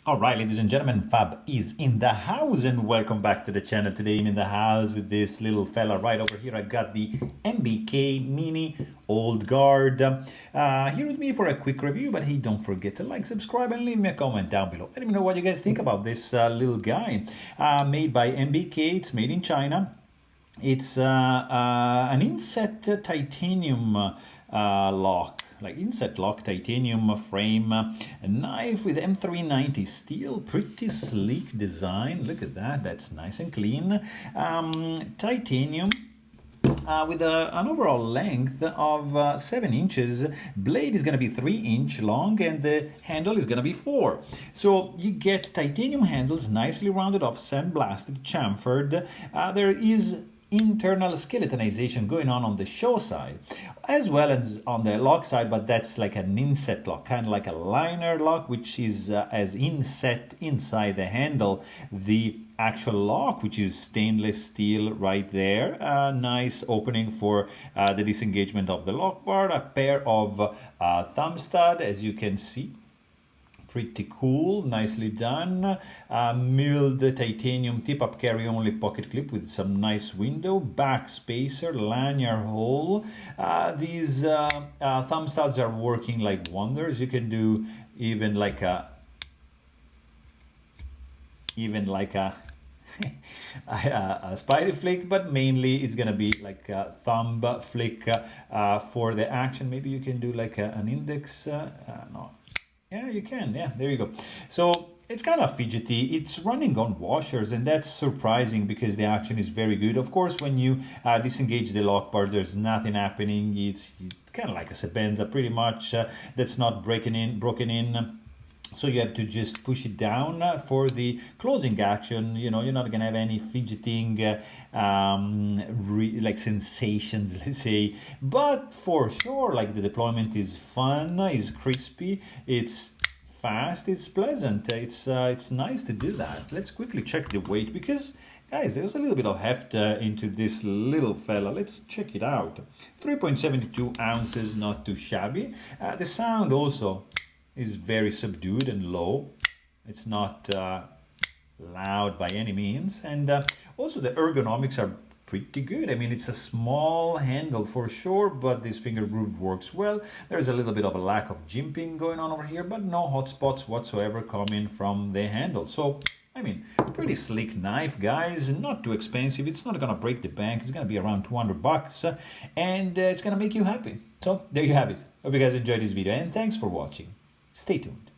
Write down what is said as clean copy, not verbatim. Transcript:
All right, ladies and gentlemen, Fab is in the house and welcome back to the channel. Today I'm in the house with this little fella right over here. I've got the MBK Mini Old Guard here with me for a quick review, but hey, don't forget to like, subscribe, and leave me a comment down below. Let me know what you guys think about this little guy. Made by MBK, it's made in China. It's an inset titanium lock, like inset lock titanium frame knife with M390 steel. Pretty sleek design. Look at that. That's nice and clean. Titanium. With an overall length of 7 inches. Blade is going to be 3-inch long and the handle is going to be 4. So you get titanium handles, nicely rounded off, sandblasted, chamfered. There is internal skeletonization going on the show side as well as on the lock side, but that's like an inset lock, kind of like a liner lock, which is as inset inside the handle. The actual lock, which is stainless steel right there, nice opening for the disengagement of the lock bar, a pair of thumb stud, as you can see. Pretty cool, nicely done. Milled titanium tip-up carry-only pocket clip with some nice window, back spacer, lanyard hole. These thumb studs are working like wonders. You can do even like a a spidey flick, but mainly it's gonna be like a thumb flick for the action. Maybe you can do like an index. No. Yeah, you can. Yeah, there you go. So it's kind of fidgety. It's running on washers, and that's surprising because the action is very good. Of course, when you disengage the lock bar, there's nothing happening. It's kind of like a sebenza, pretty much. That's not broken in. So you have to just push it down for the closing action. You know, you're not gonna have any fidgeting like sensations, let's say. But for sure, like the deployment is fun, is crispy, it's fast, it's pleasant. It's nice to do that. Let's quickly check the weight because guys, there's a little bit of heft into this little fella. Let's check it out. 3.72 ounces, not too shabby. The sound also is very subdued and low. It's not loud by any means, and also the ergonomics are pretty good. I mean, it's a small handle for sure, but this finger groove works well. There's a little bit of a lack of jimping going on over here, but no hot spots whatsoever coming from the handle. So I mean, pretty sleek knife, guys. Not too expensive. It's not gonna break the bank. It's gonna be around 200 bucks, and it's gonna make you happy. So there you have it. Hope you guys enjoyed this video, and thanks for watching. Stay tuned.